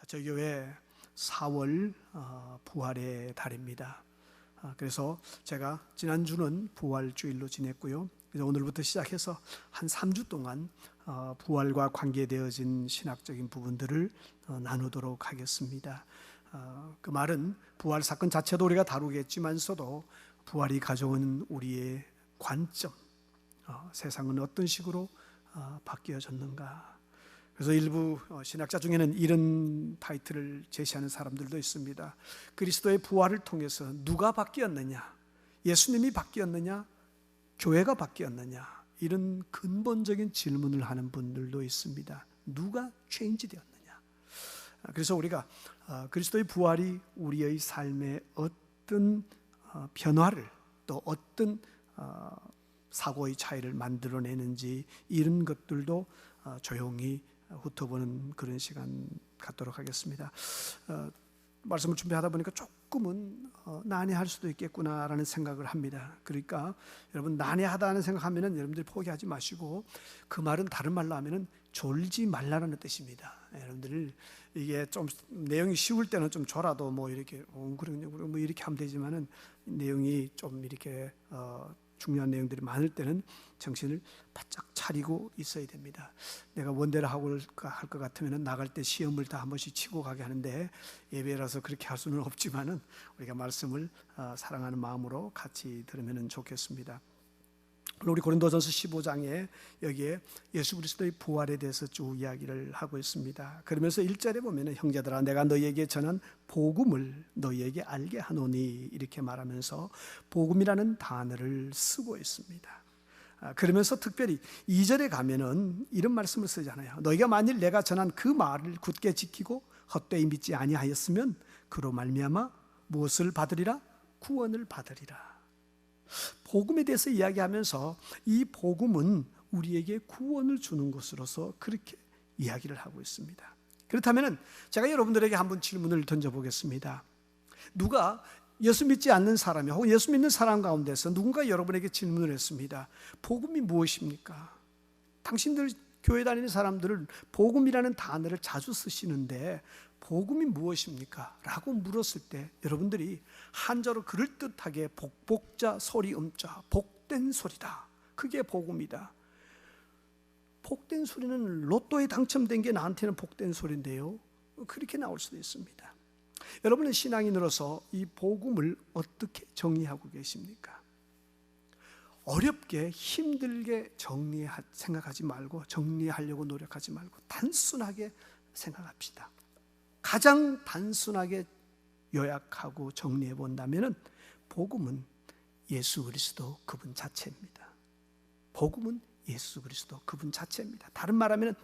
저희 교회 4월 부활의 달입니다. 그래서 제가 지난주는 부활주일로 지냈고요. 그래서 오늘부터 시작해서 한 3주 동안 부활과 관계되어진 신학적인 부분들을 나누도록 하겠습니다. 그 말은 부활 사건 자체도 우리가 다루겠지만서도 부활이 가져오는 우리의 관점, 세상은 어떤 식으로 바뀌어졌는가. 그래서 일부 신학자 중에는 이런 타이틀을 제시하는 사람들도 있습니다. 그리스도의 부활을 통해서 누가 바뀌었느냐? 예수님이 바뀌었느냐? 교회가 바뀌었느냐? 이런 근본적인 질문을 하는 분들도 있습니다. 누가 체인지 되었느냐? 그래서 우리가 그리스도의 부활이 우리의 삶에 어떤 변화를 또 어떤 사고의 차이를 만들어내는지 이런 것들도 조용히 훑어보는 그런 시간 갖도록 하겠습니다. 말씀을 준비하다 보니까 조금은 난해할 수도 있겠구나라는 생각을 합니다. 그러니까 여러분, 난해하다는 생각하면은 여러분들이 포기하지 마시고, 그 말은 다른 말로 하면은 졸지 말라는 뜻입니다. 여러분들 이게 좀 내용이 쉬울 때는 좀 졸아도 뭐 이렇게 뭐 이렇게 하면 되지만은 내용이 좀 이렇게 중요한 내용들이 많을 때는 정신을 바짝 차리고 있어야 됩니다. 내가 원대로 할 것 같으면 나갈 때 시험을 다 한 번씩 치고 가게 하는데, 예배라서 그렇게 할 수는 없지만은 우리가 말씀을 사랑하는 마음으로 같이 들으면 좋겠습니다. 우리 고린도전서 15장에 여기에 예수 그리스도의 부활에 대해서 쭉 이야기를 하고 있습니다. 그러면서 1절에 보면 형제들아 내가 너희에게 전한 복음을 너희에게 알게 하노니 이렇게 말하면서 복음이라는 단어를 쓰고 있습니다. 그러면서 특별히 2절에 가면은 이런 말씀을 쓰잖아요. 너희가 만일 내가 전한 그 말을 굳게 지키고 헛되이 믿지 아니하였으면 그로 말미암아 무엇을 받으리라? 구원을 받으리라. 복음에 대해서 이야기하면서 이 복음은 우리에게 구원을 주는 것으로서 그렇게 이야기를 하고 있습니다. 그렇다면 제가 여러분들에게 한번 질문을 던져보겠습니다. 누가 예수 믿지 않는 사람이 혹은 예수 믿는 사람 가운데서 누군가 여러분에게 질문을 했습니다. 복음이 무엇입니까? 당신들 교회 다니는 사람들은 복음이라는 단어를 자주 쓰시는데 복음이 무엇입니까? 라고 물었을 때 여러분들이 한자로 그럴듯하게 복복자 소리음자 복된 소리다, 그게 복음이다. 복된 소리는 로또에 당첨된 게 나한테는 복된 소리인데요, 그렇게 나올 수도 있습니다. 여러분은 신앙인으로서 이 복음을 어떻게 정리하고 계십니까? 어렵게 힘들게 생각하지 말고, 정리하려고 노력하지 말고 단순하게 생각합시다. 가장 단순하게 요약하고 정리해 본다면 복음은 예수 그리스도 그분 자체입니다. 복음은 예수 그리스도 그분 자체입니다. 다른 말하면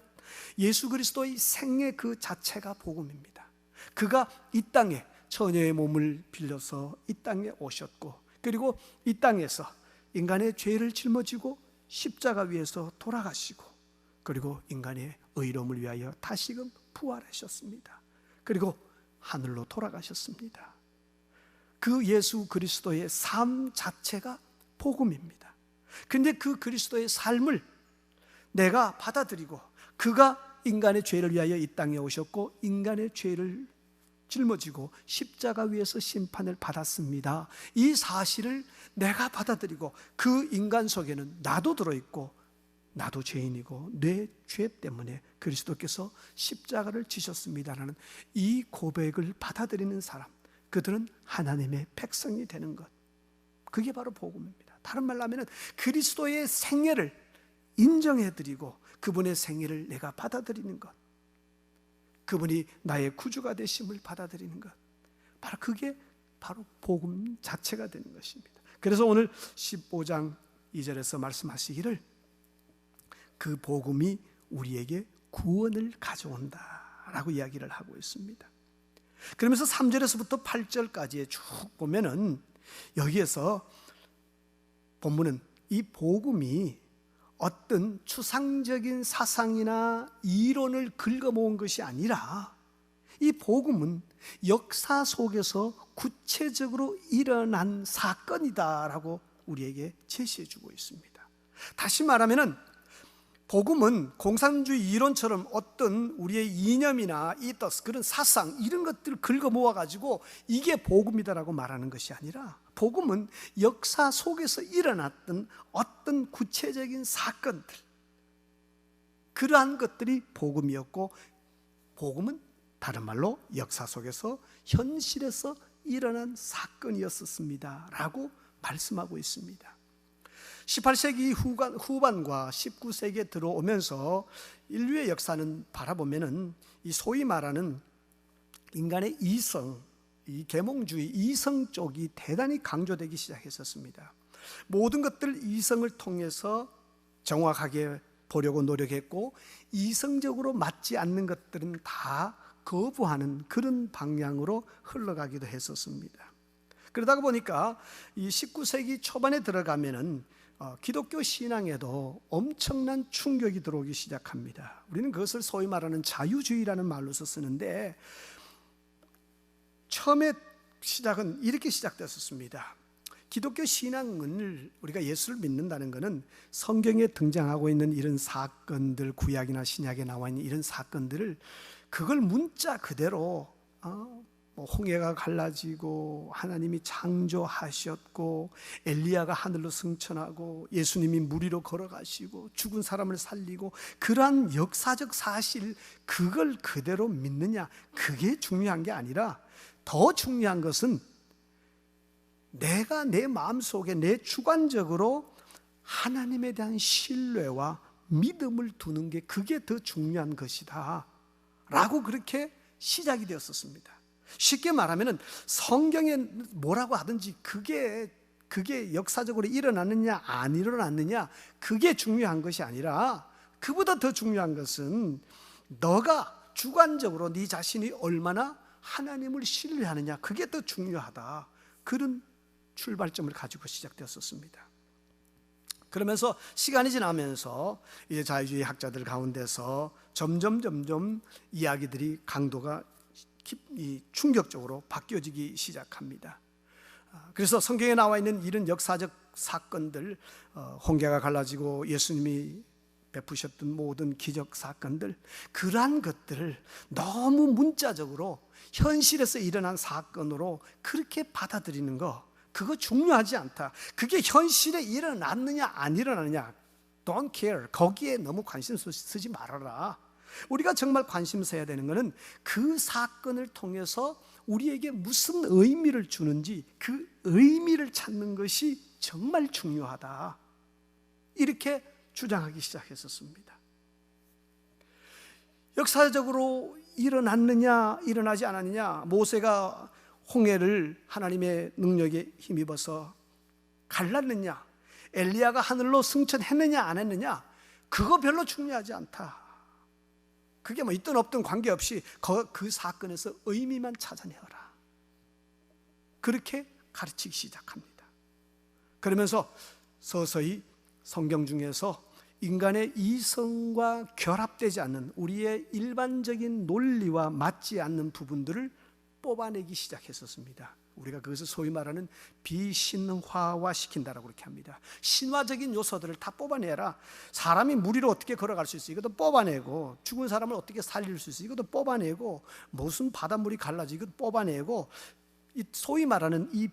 예수 그리스도의 생애 그 자체가 복음입니다. 그가 이 땅에 처녀의 몸을 빌려서 이 땅에 오셨고, 그리고 이 땅에서 인간의 죄를 짊어지고 십자가 위에서 돌아가시고, 그리고 인간의 의로움을 위하여 다시금 부활하셨습니다. 그리고 하늘로 돌아가셨습니다. 그 예수 그리스도의 삶 자체가 복음입니다. 근데 그 그리스도의 삶을 내가 받아들이고, 그가 인간의 죄를 위하여 이 땅에 오셨고 인간의 죄를 짊어지고 십자가 위에서 심판을 받았습니다. 이 사실을 내가 받아들이고, 그 인간 속에는 나도 들어있고 나도 죄인이고 내 죄 때문에 그리스도께서 십자가를 지셨습니다라는 이 고백을 받아들이는 사람, 그들은 하나님의 백성이 되는 것, 그게 바로 복음입니다. 다른 말로 하면 그리스도의 생애를 인정해드리고 그분의 생애를 내가 받아들이는 것, 그분이 나의 구주가 되심을 받아들이는 것, 바로 그게 바로 복음 자체가 되는 것입니다. 그래서 오늘 15장 2절에서 말씀하시기를 그 복음이 우리에게 구원을 가져온다라고 이야기를 하고 있습니다. 그러면서 3절에서부터 8절까지에 쭉 보면은 여기에서 본문은 이 복음이 어떤 추상적인 사상이나 이론을 긁어모은 것이 아니라 이 복음은 역사 속에서 구체적으로 일어난 사건이다라고 우리에게 제시해 주고 있습니다. 다시 말하면은 복음은 공산주의 이론처럼 어떤 우리의 이념이나 이더스, 그런 사상 이런 것들을 긁어 모아가지고 이게 복음이다라고 말하는 것이 아니라, 복음은 역사 속에서 일어났던 어떤 구체적인 사건들, 그러한 것들이 복음이었고, 복음은 다른 말로 역사 속에서 현실에서 일어난 사건이었습니다 라고 말씀하고 있습니다. 18세기 후반과 19세기에 들어오면서 인류의 역사는 바라보면은 이 소위 말하는 인간의 이성, 이 계몽주의, 이성 쪽이 대단히 강조되기 시작했었습니다. 모든 것들 이성을 통해서 정확하게 보려고 노력했고, 이성적으로 맞지 않는 것들은 다 거부하는 그런 방향으로 흘러가기도 했었습니다. 그러다 보니까 이 19세기 초반에 들어가면은 기독교 신앙에도 엄청난 충격이 들어오기 시작합니다. 우리는 그것을 소위 말하는 자유주의라는 말로서 쓰는데, 처음에 시작은 이렇게 시작됐었습니다. 기독교 신앙을, 우리가 예수를 믿는다는 것은 성경에 등장하고 있는 이런 사건들, 구약이나 신약에 나와 있는 이런 사건들을 그걸 문자 그대로 홍해가 갈라지고 하나님이 창조하셨고 엘리야가 하늘로 승천하고 예수님이 물 위로 걸어가시고 죽은 사람을 살리고 그러한 역사적 사실, 그걸 그대로 믿느냐, 그게 중요한 게 아니라 더 중요한 것은 내가 내 마음속에 내 주관적으로 하나님에 대한 신뢰와 믿음을 두는 게, 그게 더 중요한 것이다 라고 그렇게 시작이 되었었습니다. 쉽게 말하면 성경에 뭐라고 하든지 그게 역사적으로 일어났느냐 안 일어났느냐, 그게 중요한 것이 아니라, 그보다 더 중요한 것은 너가 주관적으로 네 자신이 얼마나 하나님을 신뢰하느냐, 그게 더 중요하다, 그런 출발점을 가지고 시작되었었습니다. 그러면서 시간이 지나면서 이제 자유주의 학자들 가운데서 점점 이야기들이 강도가 충격적으로 바뀌어지기 시작합니다. 그래서 성경에 나와 있는 이런 역사적 사건들, 홍해가 갈라지고 예수님이 베푸셨던 모든 기적 사건들, 그러한 것들을 너무 문자적으로 현실에서 일어난 사건으로 그렇게 받아들이는 거, 그거 중요하지 않다. 그게 현실에 일어났느냐 안 일어났느냐, don't care. 거기에 너무 관심 쓰지 말아라. 우리가 정말 관심 써야 되는 것은 그 사건을 통해서 우리에게 무슨 의미를 주는지, 그 의미를 찾는 것이 정말 중요하다, 이렇게 주장하기 시작했었습니다. 역사적으로 일어났느냐 일어나지 않았느냐, 모세가 홍해를 하나님의 능력에 힘입어서 갈랐느냐, 엘리야가 하늘로 승천했느냐 안 했느냐, 그거 별로 중요하지 않다. 그게 뭐 있든 없든 관계없이 그 사건에서 의미만 찾아내어라, 그렇게 가르치기 시작합니다. 그러면서 서서히 성경 중에서 인간의 이성과 결합되지 않는, 우리의 일반적인 논리와 맞지 않는 부분들을 뽑아내기 시작했었습니다. 우리가 그것을 소위 말하는 비신화화 시킨다라고 그렇게 합니다. 신화적인 요소들을 다 뽑아내라. 사람이 물 위로 어떻게 걸어갈 수 있어, 이것도 뽑아내고, 죽은 사람을 어떻게 살릴 수 있어, 이것도 뽑아내고, 무슨 바닷물이 갈라지, 이것도 뽑아내고, 이 소위 말하는 이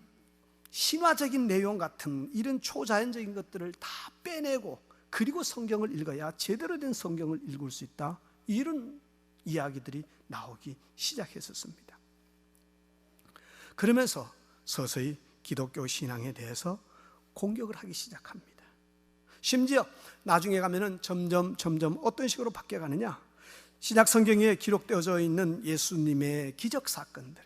신화적인 내용 같은 이런 초자연적인 것들을 다 빼내고, 그리고 성경을 읽어야 제대로 된 성경을 읽을 수 있다, 이런 이야기들이 나오기 시작했었습니다. 그러면서 서서히 기독교 신앙에 대해서 공격을 하기 시작합니다. 심지어 나중에 가면은 점점 어떤 식으로 바뀌어가느냐, 신약 성경에 기록되어져 있는 예수님의 기적 사건들,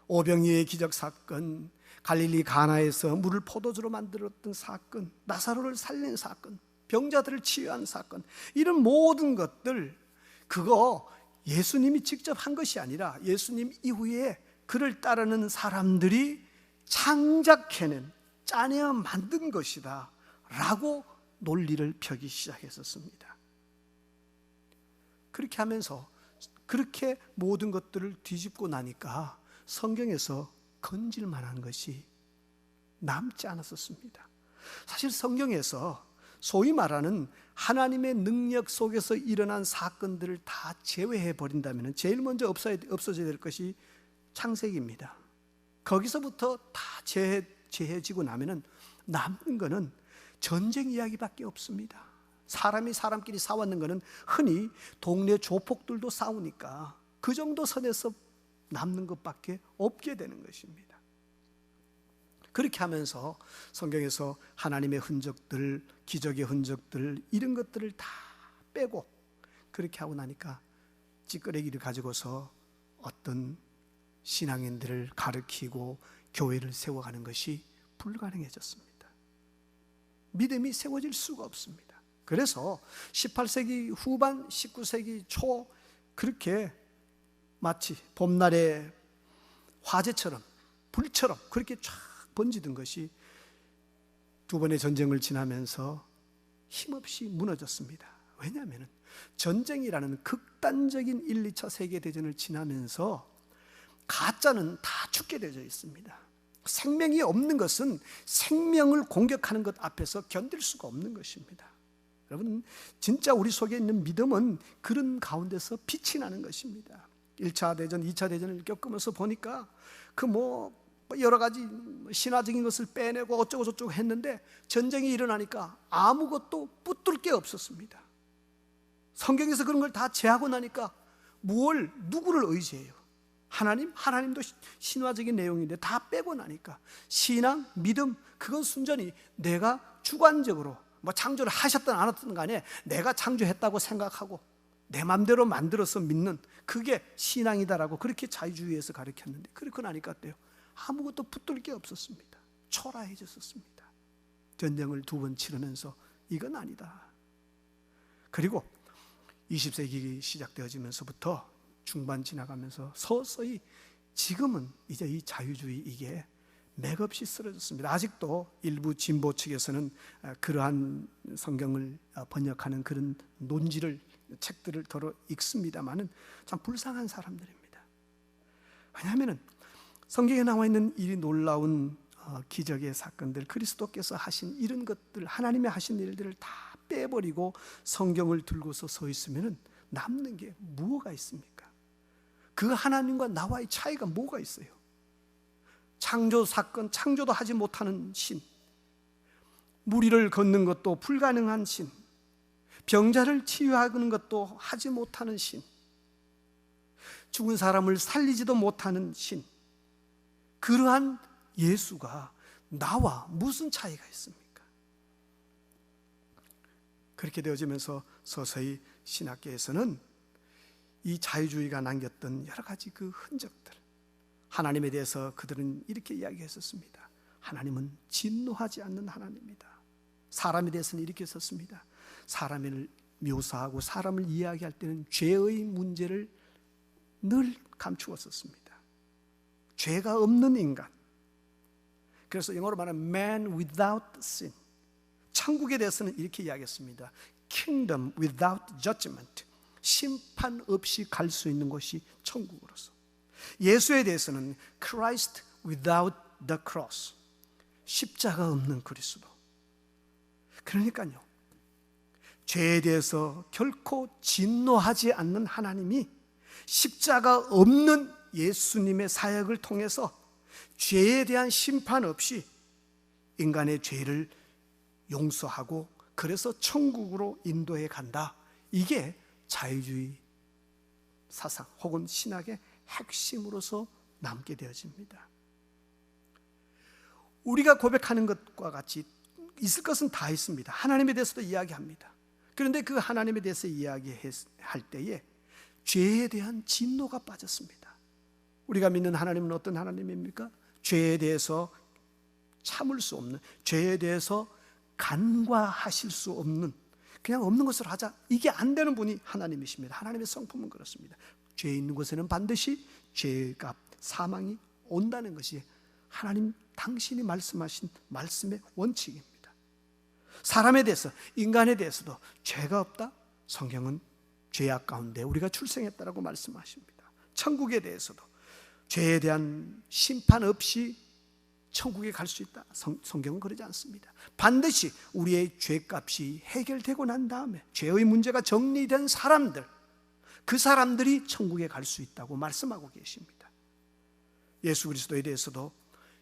오병이의 기적 사건, 갈릴리 가나에서 물을 포도주로 만들었던 사건, 나사로를 살린 사건, 병자들을 치유한 사건, 이런 모든 것들, 그거 예수님이 직접 한 것이 아니라 예수님 이후에 그를 따르는 사람들이 창작해낸, 짜내어 만든 것이다 라고 논리를 펴기 시작했었습니다. 그렇게 하면서 그렇게 모든 것들을 뒤집고 나니까 성경에서 건질 만한 것이 남지 않았었습니다. 사실 성경에서 소위 말하는 하나님의 능력 속에서 일어난 사건들을 다 제외해 버린다면 제일 먼저 없어져야 될 것이 창세기입니다. 거기서부터 다 제해지고 나면은 남는 거는 전쟁 이야기밖에 없습니다. 사람이 사람끼리 싸웠는 거는 흔히 동네 조폭들도 싸우니까 그 정도 선에서 남는 것밖에 없게 되는 것입니다. 그렇게 하면서 성경에서 하나님의 흔적들, 기적의 흔적들, 이런 것들을 다 빼고 그렇게 하고 나니까 찌끄레기를 가지고서 어떤 신앙인들을 가르치고 교회를 세워가는 것이 불가능해졌습니다. 믿음이 세워질 수가 없습니다. 그래서 18세기 후반, 19세기 초 그렇게 마치 봄날의 화재처럼 불처럼 그렇게 쫙 번지던 것이 두 번의 전쟁을 지나면서 힘없이 무너졌습니다. 왜냐하면 전쟁이라는 극단적인 1, 2차 세계대전을 지나면서 가짜는 다 죽게 되어 있습니다. 생명이 없는 것은 생명을 공격하는 것 앞에서 견딜 수가 없는 것입니다. 여러분, 진짜 우리 속에 있는 믿음은 그런 가운데서 빛이 나는 것입니다. 1차 대전, 2차 대전을 겪으면서 보니까 여러 가지 신화적인 것을 빼내고 어쩌고 저쩌고 했는데 전쟁이 일어나니까 아무것도 붙들 게 없었습니다. 성경에서 그런 걸 다 제하고 나니까 누구를 의지해요? 하나님도 신화적인 내용인데 다 빼고 나니까 신앙, 믿음, 그건 순전히 내가 주관적으로 창조를 하셨든 안 하셨든 간에 내가 창조했다고 생각하고 내 마음대로 만들어서 믿는 그게 신앙이다라고 그렇게 자유주의에서 가르쳤는데 그렇고 나니까 어때요? 아무것도 붙들 게 없었습니다. 초라해졌었습니다. 전쟁을 2번 치르면서 이건 아니다. 그리고 20세기 시작되어지면서부터 중반 지나가면서 서서히 지금은 이제 이 자유주의 이게 맥없이 쓰러졌습니다. 아직도 일부 진보 측에서는 그러한 성경을 번역하는 그런 책들을 더러 읽습니다만은 참 불쌍한 사람들입니다. 왜냐하면 성경에 나와 있는 이 놀라운 기적의 사건들, 그리스도께서 하신 이런 것들, 하나님이 하신 일들을 다 빼버리고 성경을 들고서 서 있으면 남는 게 뭐가 있습니까? 그 하나님과 나와의 차이가 뭐가 있어요? 창조 사건, 창조도 하지 못하는 신, 무리를 걷는 것도 불가능한 신, 병자를 치유하는 것도 하지 못하는 신, 죽은 사람을 살리지도 못하는 신, 그러한 예수가 나와 무슨 차이가 있습니까? 그렇게 되어지면서 서서히 신학계에서는 이 자유주의가 남겼던 여러 가지 그 흔적들, 하나님에 대해서 그들은 이렇게 이야기했었습니다. 하나님은 진노하지 않는 하나님이다. 사람에 대해서는 이렇게 썼습니다. 사람을 묘사하고 사람을 이야기할 때는 죄의 문제를 늘 감추었었습니다. 죄가 없는 인간. 그래서 영어로 말하면 man without sin. 천국에 대해서는 이렇게 이야기했습니다. kingdom without judgment. 심판 없이 갈 수 있는 곳이 천국으로서. 예수에 대해서는 Christ without the cross. 십자가 없는 그리스도. 그러니까요, 죄에 대해서 결코 진노하지 않는 하나님이 십자가 없는 예수님의 사역을 통해서 죄에 대한 심판 없이 인간의 죄를 용서하고 그래서 천국으로 인도해 간다. 이게 자유주의 사상 혹은 신학의 핵심으로서 남게 되어집니다. 우리가 고백하는 것과 같이 있을 것은 다 있습니다. 하나님에 대해서도 이야기합니다. 그런데 그 하나님에 대해서 이야기할 때에 죄에 대한 진노가 빠졌습니다. 우리가 믿는 하나님은 어떤 하나님입니까? 죄에 대해서 참을 수 없는, 죄에 대해서 간과하실 수 없는, 그냥 없는 것으로 하자, 이게 안 되는 분이 하나님이십니다. 하나님의 성품은 그렇습니다. 죄 있는 곳에는 반드시 죄값, 사망이 온다는 것이 하나님 당신이 말씀하신 말씀의 원칙입니다. 사람에 대해서, 인간에 대해서도 죄가 없다? 성경은 죄악 가운데 우리가 출생했다라고 말씀하십니다. 천국에 대해서도 죄에 대한 심판 없이 천국에 갈 수 있다. 성경은 그러지 않습니다. 반드시 우리의 죄값이 해결되고 난 다음에 죄의 문제가 정리된 사람들, 그 사람들이 천국에 갈 수 있다고 말씀하고 계십니다. 예수 그리스도에 대해서도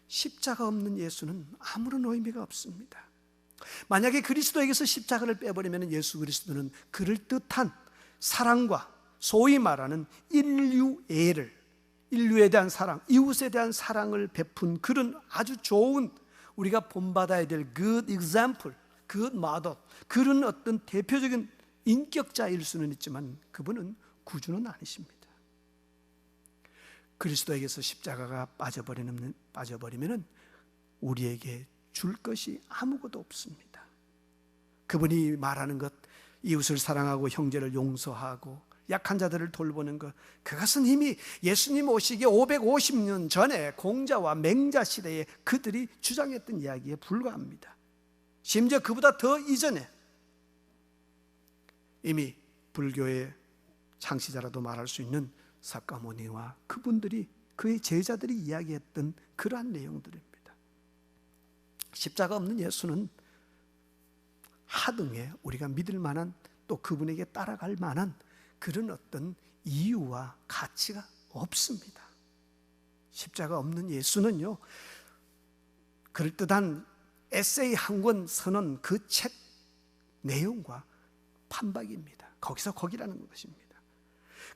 십자가 없는 예수는 아무런 의미가 없습니다. 만약에 그리스도에게서 십자가를 빼버리면 예수 그리스도는 그럴듯한 사랑과 소위 말하는 인류에 대한 사랑, 이웃에 대한 사랑을 베푼 그런 아주 좋은, 우리가 본받아야 될 good example, good model, 그런 어떤 대표적인 인격자일 수는 있지만 그분은 구주는 아니십니다. 그리스도에게서 십자가가 빠져버리면 우리에게 줄 것이 아무것도 없습니다. 그분이 말하는 것, 이웃을 사랑하고 형제를 용서하고 약한 자들을 돌보는 것, 그것은 이미 예수님 오시기 550년 전에 공자와 맹자 시대에 그들이 주장했던 이야기에 불과합니다. 심지어 그보다 더 이전에 이미 불교의 창시자라도 말할 수 있는 사카모니와 그분들이, 그의 제자들이 이야기했던 그러한 내용들입니다. 십자가 없는 예수는 하등에 우리가 믿을 만한, 또 그분에게 따라갈 만한 그런 어떤 이유와 가치가 없습니다. 십자가 없는 예수는요, 그럴듯한 에세이 한 권 서는 그 책 내용과 판박입니다. 거기서 거기라는 것입니다.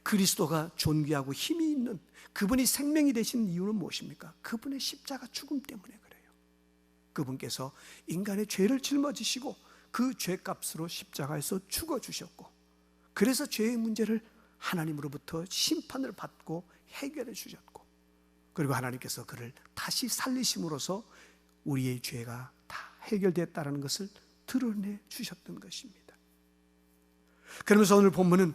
그리스도가 존귀하고 힘이 있는, 그분이 생명이 되신 이유는 무엇입니까? 그분의 십자가 죽음 때문에 그래요. 그분께서 인간의 죄를 짊어지시고 그 죄값으로 십자가에서 죽어주셨고, 그래서 죄의 문제를 하나님으로부터 심판을 받고 해결해 주셨고, 그리고 하나님께서 그를 다시 살리심으로써 우리의 죄가 다 해결됐다는 것을 드러내 주셨던 것입니다. 그러면서 오늘 본문은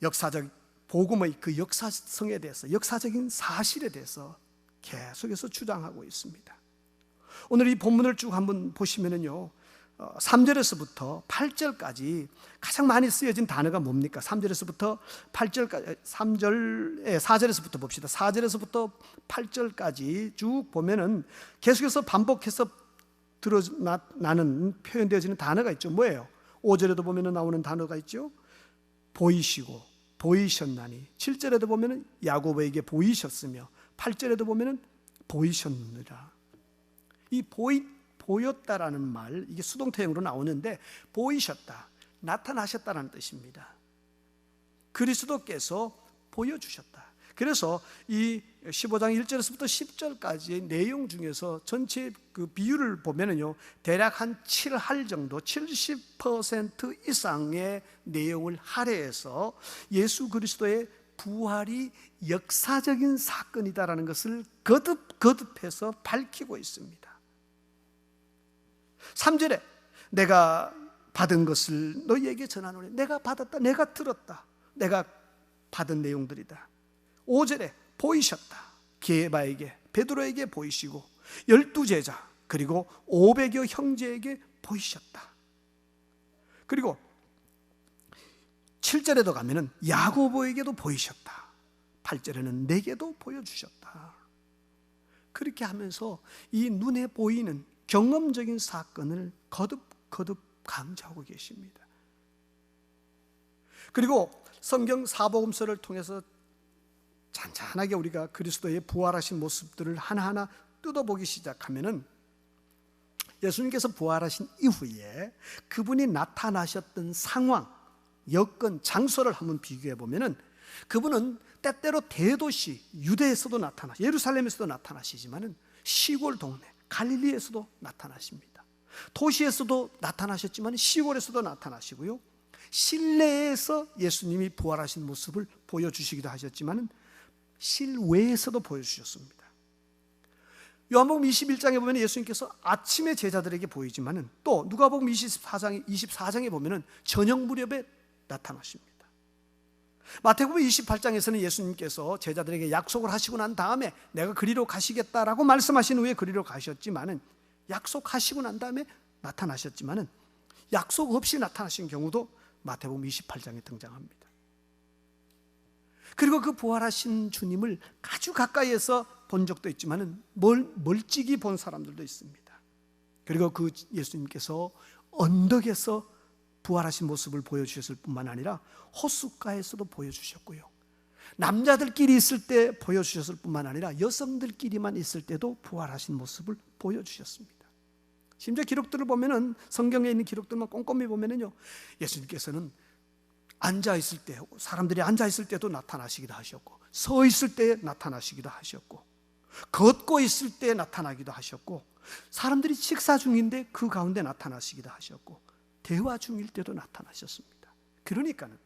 역사적 복음의 그 역사성에 대해서, 역사적인 사실에 대해서 계속해서 주장하고 있습니다. 오늘 이 본문을 쭉 한번 보시면은요, 3절에서부터 8절까지 가장 많이 쓰여진 단어가 뭡니까? 3절에서부터 8절까지, 4절에서부터 봅시다. 4절에서부터 8절까지 쭉 보면은 계속해서 반복해서 드러나는, 표현되어지는 단어가 있죠. 뭐예요? 5절에도 보면은 나오는 단어가 있죠. 보이시고 보이셨나니. 7절에도 보면은 야고보에게 보이셨으며, 8절에도 보면은 보이셨느니라. 이 보였다라는 말, 이게 수동태형으로 나오는데 보이셨다, 나타나셨다는 뜻입니다. 그리스도께서 보여주셨다. 그래서 이 15장 1절에서부터 10절까지의 내용 중에서 전체 그 비율을 보면은요, 대략 한 7할 정도, 70% 이상의 내용을 할애해서 예수 그리스도의 부활이 역사적인 사건이다라는 것을 거듭해서 밝히고 있습니다. 3절에 내가 받은 것을 너희에게 전하노니, 내가 받았다, 내가 들었다, 내가 받은 내용들이다. 5절에 보이셨다, 게바에게, 베드로에게 보이시고 12제자 그리고 500여 형제에게 보이셨다. 그리고 7절에도 가면은 야고보에게도 보이셨다. 8절에는 내게도 보여주셨다. 그렇게 하면서 이 눈에 보이는 경험적인 사건을 거듭 강조하고 계십니다. 그리고 성경 사복음서를 통해서 잔잔하게 우리가 그리스도의 부활하신 모습들을 하나하나 뜯어보기 시작하면은, 예수님께서 부활하신 이후에 그분이 나타나셨던 상황, 여건, 장소를 한번 비교해 보면은, 그분은 때때로 대도시 유대에서도 나타나시고 예루살렘에서도 나타나시지만은 시골 동네 갈릴리에서도 나타나십니다. 도시에서도 나타나셨지만 시골에서도 나타나시고요, 실내에서 예수님이 부활하신 모습을 보여주시기도 하셨지만 실외에서도 보여주셨습니다. 요한복음 21장에 보면 예수님께서 아침에 제자들에게 보이지만 또 누가복음 24장에 보면 저녁 무렵에 나타나십니다. 마태복음 28장에서는 예수님께서 제자들에게 약속을 하시고 난 다음에 내가 그리로 가시겠다라고 말씀하신 후에 그리로 가셨지만은, 약속하시고 난 다음에 나타나셨지만은 약속 없이 나타나신 경우도 마태복음 28장에 등장합니다. 그리고 그 부활하신 주님을 아주 가까이에서 본 적도 있지만은 멀찍이 본 사람들도 있습니다. 그리고 그 예수님께서 언덕에서 부활하신 모습을 보여주셨을 뿐만 아니라 호숫가에서도 보여주셨고요, 남자들끼리 있을 때 보여주셨을 뿐만 아니라 여성들끼리만 있을 때도 부활하신 모습을 보여주셨습니다. 심지어 기록들을 보면은, 성경에 있는 기록들만 꼼꼼히 보면은요, 예수님께서는 앉아 있을 때, 사람들이 앉아 있을 때도 나타나시기도 하셨고, 서 있을 때 나타나시기도 하셨고, 걷고 있을 때 나타나기도 하셨고, 사람들이 식사 중인데 그 가운데 나타나시기도 하셨고, 대화 중일 때도 나타나셨습니다. 그러니까는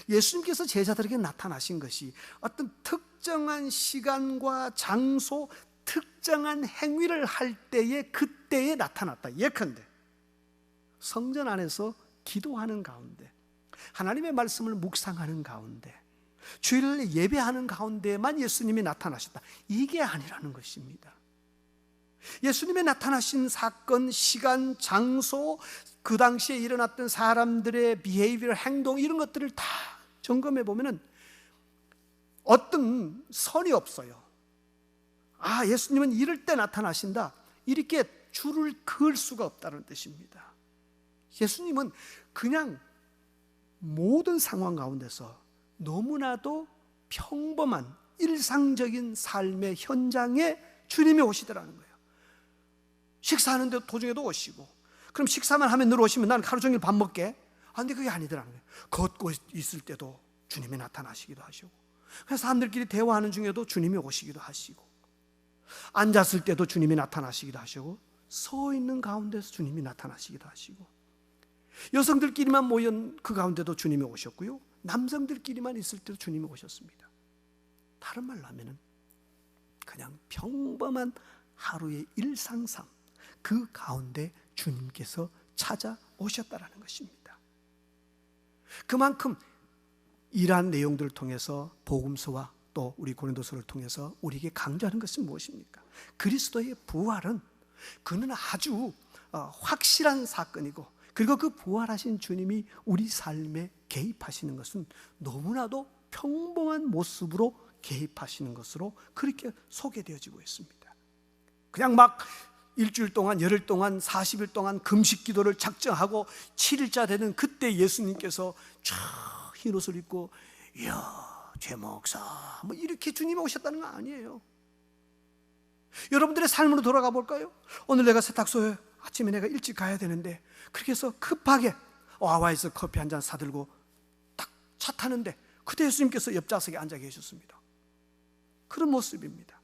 예수님께서 제자들에게 나타나신 것이 어떤 특정한 시간과 장소, 특정한 행위를 할 때에 그때에 나타났다. 예컨대 성전 안에서 기도하는 가운데, 하나님의 말씀을 묵상하는 가운데, 주일을 예배하는 가운데만 예수님이 나타나셨다, 이게 아니라는 것입니다. 예수님의 나타나신 사건, 시간, 장소, 그 당시에 일어났던 사람들의 비헤이비얼, 행동, 이런 것들을 다 점검해 보면은 어떤 선이 없어요. 아, 예수님은 이럴 때 나타나신다, 이렇게 줄을 그을 수가 없다는 뜻입니다. 예수님은 그냥 모든 상황 가운데서 너무나도 평범한 일상적인 삶의 현장에 주님이 오시더라는 거예요. 식사하는데 도중에도 오시고, 그럼 식사만 하면 늘 오시면 나는 하루 종일 밥 먹게? 아, 근데 그게 아니더라는 거예요. 걷고 있을 때도 주님이 나타나시기도 하시고, 그래서 사람들끼리 대화하는 중에도 주님이 오시기도 하시고, 앉았을 때도 주님이 나타나시기도 하시고, 서 있는 가운데서 주님이 나타나시기도 하시고, 여성들끼리만 모인 그 가운데도 주님이 오셨고요, 남성들끼리만 있을 때도 주님이 오셨습니다. 다른 말로 하면은 그냥 평범한 하루의 일상삶, 그 가운데 주님께서 찾아오셨다라는 것입니다. 그만큼 이러한 내용들을 통해서 복음서와 또 우리 고린도서를 통해서 우리에게 강조하는 것은 무엇입니까? 그리스도의 부활은 그는 아주 확실한 사건이고, 그리고 그 부활하신 주님이 우리 삶에 개입하시는 것은 너무나도 평범한 모습으로 개입하시는 것으로 그렇게 소개되어지고 있습니다. 그냥 막 일주일 동안, 열흘 동안, 40일 동안 금식 기도를 작정하고 7일자 되는 그때 예수님께서 쫙 흰옷을 입고 이야 죄 목사 뭐 이렇게 주님이 오셨다는 거 아니에요. 여러분들의 삶으로 돌아가 볼까요? 오늘 내가 세탁소에 아침에 내가 일찍 가야 되는데, 그렇게 해서 급하게 와와에서 커피 한 잔 사들고 딱 차 타는데 그때 예수님께서 옆좌석에 앉아 계셨습니다. 그런 모습입니다.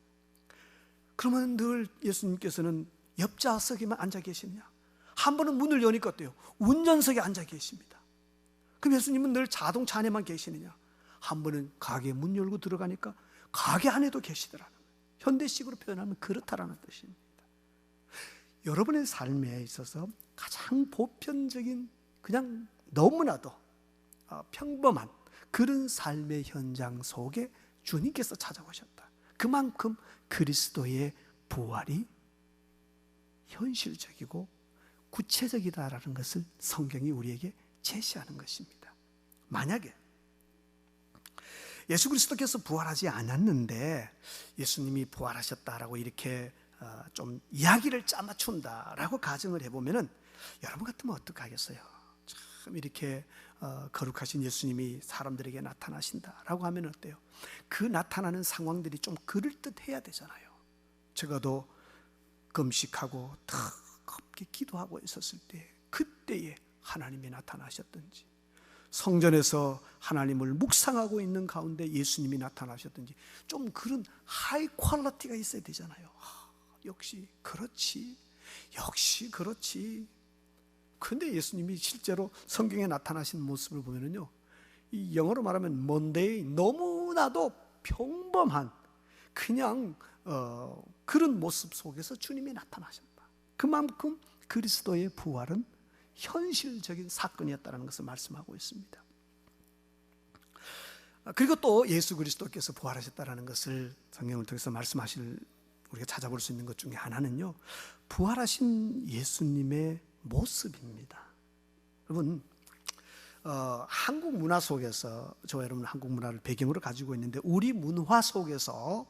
그러면 늘 예수님께서는 옆좌석에만 앉아 계시느냐? 한 번은 문을 여니까 어때요? 운전석에 앉아 계십니다. 그럼 예수님은 늘 자동차 안에만 계시느냐? 한 번은 가게 문 열고 들어가니까 가게 안에도 계시더라는 거예요. 현대식으로 표현하면 그렇다라는 뜻입니다. 여러분의 삶에 있어서 가장 보편적인, 그냥 너무나도 평범한 그런 삶의 현장 속에 주님께서 찾아오셨다. 그만큼 그리스도의 부활이 현실적이고 구체적이다라는 것을 성경이 우리에게 제시하는 것입니다. 만약에 예수 그리스도께서 부활하지 않았는데 예수님이 부활하셨다라고 이렇게 좀 이야기를 짜맞춘다라고 가정을 해보면은 여러분 같으면 어떡하겠어요? 참 이렇게 거룩하신 예수님이 사람들에게 나타나신다라고 하면 어때요? 그 나타나는 상황들이 좀 그럴듯해야 되잖아요. 적어도 금식하고 뜨겁게 기도하고 있었을 때 그때에 하나님이 나타나셨든지, 성전에서 하나님을 묵상하고 있는 가운데 예수님이 나타나셨든지, 좀 그런 하이 퀄리티가 있어야 되잖아요. 역시 그렇지, 역시 그렇지. 그런데 예수님이 실제로 성경에 나타나신 모습을 보면요, 이 영어로 말하면 monday, 너무나도 평범한 그냥 그런 모습 속에서 주님이 나타나셨다. 그만큼 그리스도의 부활은 현실적인 사건이었다는 것을 말씀하고 있습니다. 그리고 또 예수 그리스도께서 부활하셨다는 것을 성경을 통해서 말씀하실, 우리가 찾아볼 수 있는 것 중에 하나는요, 부활하신 예수님의 모습입니다. 여러분, 한국 문화 속에서, 저와 여러분 한국 문화를 배경으로 가지고 있는데, 우리 문화 속에서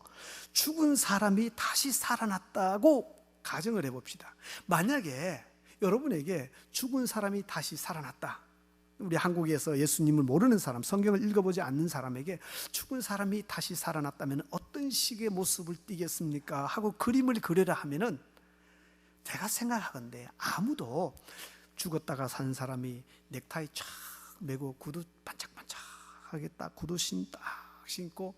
죽은 사람이 다시 살아났다고 가정을 해봅시다. 만약에 여러분에게 죽은 사람이 다시 살아났다, 우리 한국에서 예수님을 모르는 사람, 성경을 읽어보지 않는 사람에게 죽은 사람이 다시 살아났다면 어떤 식의 모습을 띠겠습니까? 하고 그림을 그려라 하면은, 제가 생각하건대 아무도 죽었다가 산 사람이 넥타이 쫙 매고 구두 반짝반짝하게 딱 구두신 딱 신고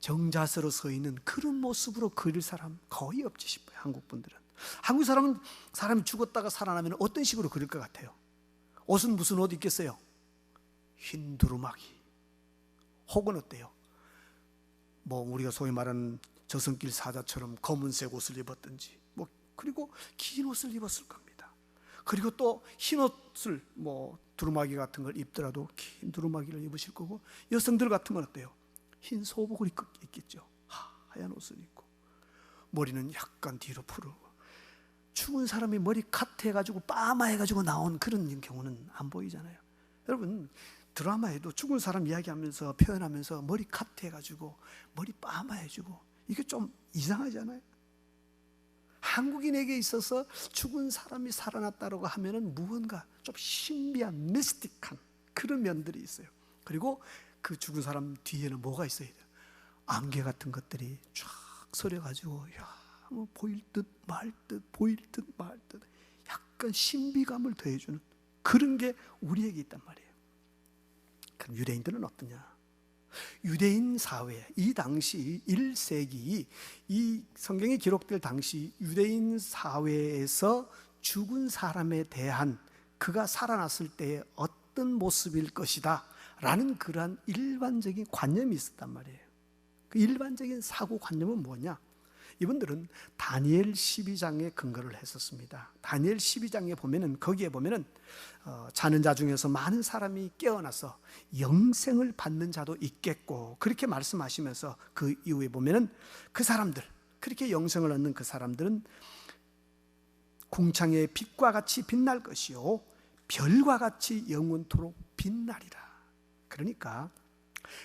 정자세로 서 있는 그런 모습으로 그릴 사람 거의 없지 싶어요. 한국 분들은. 한국 사람은 사람이 죽었다가 살아나면 어떤 식으로 그릴 것 같아요? 옷은 무슨 옷 입겠어요? 흰 두루마기, 혹은 어때요? 뭐 우리가 소위 말하는 저승길 사자처럼 검은색 옷을 입었든지, 뭐 그리고 긴 옷을 입었을 겁니다. 그리고 또 흰 옷을, 뭐 두루마기 같은 걸 입더라도 긴 두루마기를 입으실 거고, 여성들 같은 건 어때요? 흰 소복을 입겠죠. 하얀 옷을 입고 머리는 약간 뒤로 풀고. 죽은 사람이 머리 카트해가지고 빠마해가지고 나온 그런 경우는 안 보이잖아요. 여러분, 드라마에도 죽은 사람 이야기하면서 표현하면서 머리 카트해가지고 머리 빠마해주고, 이게 좀 이상하잖아요. 한국인에게 있어서 죽은 사람이 살아났다고 하면은 무언가 좀 신비한, 미스틱한 그런 면들이 있어요. 그리고 그 죽은 사람 뒤에는 뭐가 있어야 돼요? 안개 같은 것들이 쫙 서려가지고, 뭐 보일 듯 말 듯, 보일 듯 말 듯, 약간 신비감을 더해주는 그런 게 우리에게 있단 말이에요. 그럼 유대인들은 어떠냐? 유대인 사회, 이 당시 1세기, 이 성경이 기록될 당시 유대인 사회에서 죽은 사람에 대한, 그가 살아났을 때의 어떤 모습일 것이다 라는 그러한 일반적인 관념이 있었단 말이에요. 그 일반적인 사고관념은 뭐냐? 이분들은 다니엘 12장에 근거를 했었습니다. 다니엘 12장에 보면은, 거기에 보면은 자는 자 중에서 많은 사람이 깨어나서 영생을 받는 자도 있겠고, 그렇게 말씀하시면서 그 이후에 보면은 그 사람들, 그렇게 영생을 얻는 그 사람들은 궁창의 빛과 같이 빛날 것이요 별과 같이 영원토록 빛나리라. 그러니까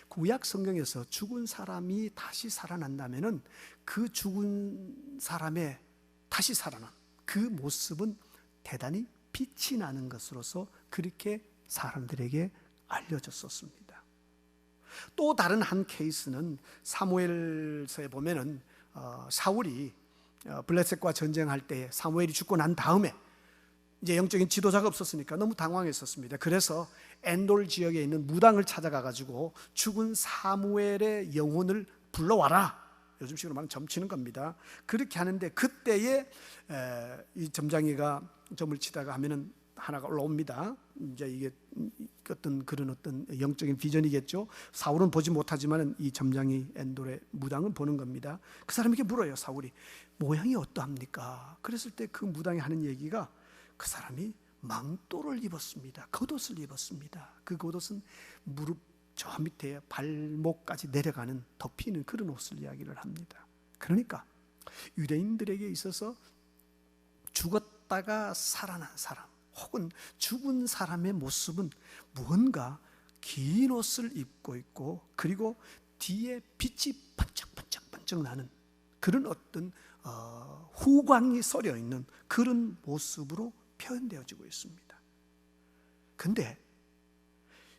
구약 성경에서 죽은 사람이 다시 살아난다면은 그 죽은 사람의 다시 살아난 그 모습은 대단히 빛이 나는 것으로서 그렇게 사람들에게 알려졌었습니다. 또 다른 한 케이스는 사무엘서에 보면은 사울이 블레셋과 전쟁할 때, 사무엘이 죽고 난 다음에 이제 영적인 지도자가 없었으니까 너무 당황했었습니다. 그래서 엔돌 지역에 있는 무당을 찾아가 가지고 죽은 사무엘의 영혼을 불러와라, 요즘식으로 말하면 점치는 겁니다. 그렇게 하는데, 그때에 이 점장이가 점을 치다가 하면은 하나가 올라옵니다. 이제 이게 그런 어떤 영적인 비전이겠죠. 사울은 보지 못하지만 이 점장이, 엔돌의 무당은 보는 겁니다. 그 사람에게 물어요. 사울이 모양이 어떠합니까? 그랬을 때 그 무당이 하는 얘기가, 그 사람이 망토를 입었습니다. 겉옷을 입었습니다. 그 겉옷은 무릎 저 밑에 발목까지 내려가는, 덮이는 그런 옷을 이야기를 합니다. 그러니까 유대인들에게 있어서 죽었다가 살아난 사람, 혹은 죽은 사람의 모습은 무언가 긴 옷을 입고 있고, 그리고 뒤에 빛이 반짝반짝반짝 나는 그런 어떤 후광이 서려 있는 그런 모습으로 표현되어지고 있습니다. 근데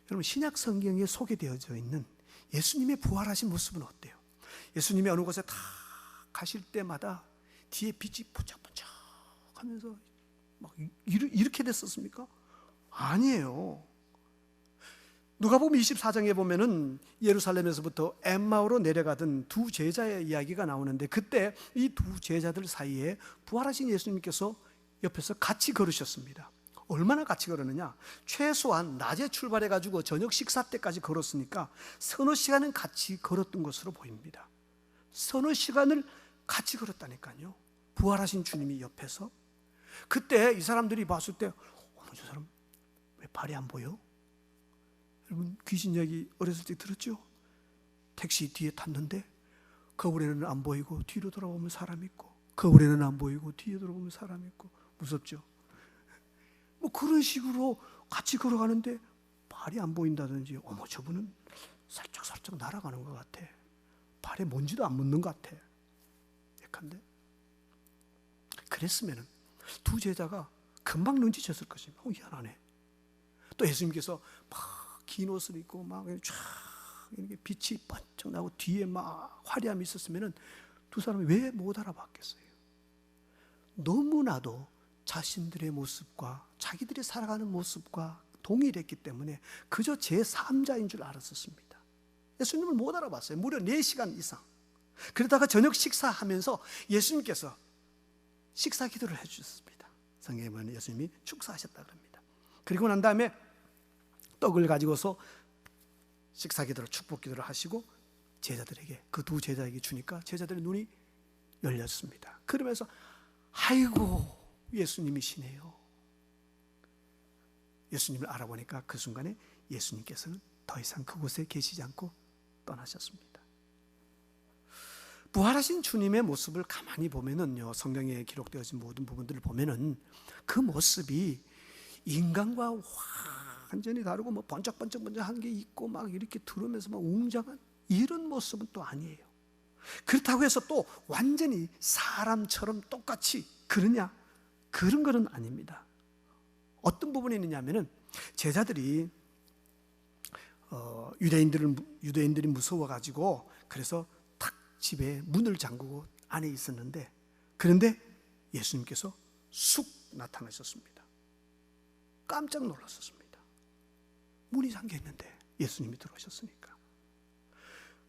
여러분, 신약 성경에 소개되어져 있는 예수님의 부활하신 모습은 어때요? 예수님이 어느 곳에 다 가실 때마다 뒤에 빛이 반짝반짝 하면서 막 이렇게 됐었습니까? 아니에요. 누가복음 24장에 보면은 예루살렘에서부터 엠마오로 내려가던 두 제자의 이야기가 나오는데, 그때 이 두 제자들 사이에 부활하신 예수님께서 옆에서 같이 걸으셨습니다. 얼마나 같이 걸었느냐? 최소한 낮에 출발해가지고 저녁 식사 때까지 걸었으니까 서너 시간은 같이 걸었던 것으로 보입니다. 서너 시간을 같이 걸었다니까요. 부활하신 주님이 옆에서. 그때 이 사람들이 봤을 때, 어머, 저 사람 왜 발이 안 보여? 여러분, 귀신 이야기 어렸을 때 들었죠? 택시 뒤에 탔는데 거울에는 안 보이고 뒤로 돌아보면 사람 있고, 거울에는 안 보이고 뒤에 돌아보면 사람 있고. 무섭죠? 뭐 그런 식으로 같이 걸어가는데 발이 안 보인다든지, 어머 저분은 살짝 날아가는 것 같아, 발에 먼지도 안 묻는 것 같아, 약한데. 그랬으면 두 제자가 금방 눈치챘을 것입니다. 희한하네. 또 예수님께서 막 긴 옷을 입고 막 쫙 이렇게 빛이 번쩍 나고 뒤에 막 화려함이 있었으면 두 사람이 왜 못 알아봤겠어요? 너무나도 자신들의 모습과 자기들이 살아가는 모습과 동일했기 때문에 그저 제3자인 줄 알았었습니다. 예수님을 못 알아봤어요. 무려 4시간 이상. 그러다가 저녁 식사하면서 예수님께서 식사 기도를 해주셨습니다. 성경에 보면 예수님이 축사하셨다 그럽니다. 그리고 난 다음에 떡을 가지고서 식사 기도를, 축복 기도를 하시고 제자들에게, 그 두 제자에게 주니까 제자들의 눈이 열렸습니다. 그러면서 아이고 예수님이시네요. 예수님을 알아보니까 그 순간에 예수님께서는 더 이상 그곳에 계시지 않고 떠나셨습니다. 부활하신 주님의 모습을 가만히 보면은요, 성경에 기록되어진 모든 부분들을 보면은 그 모습이 인간과 완전히 다르고 뭐 번쩍번쩍한 게 있고 막 이렇게 들으면서 막 웅장한 이런 모습은 또 아니에요. 그렇다고 해서 또 완전히 사람처럼 똑같이 그러냐? 그런 거는 아닙니다. 어떤 부분이 있느냐면은 제자들이 유대인들이 무서워가지고 그래서 탁 집에 문을 잠그고 안에 있었는데, 그런데 예수님께서 쑥 나타나셨습니다. 깜짝 놀랐었습니다. 문이 잠겨 있는데 예수님이 들어오셨으니까.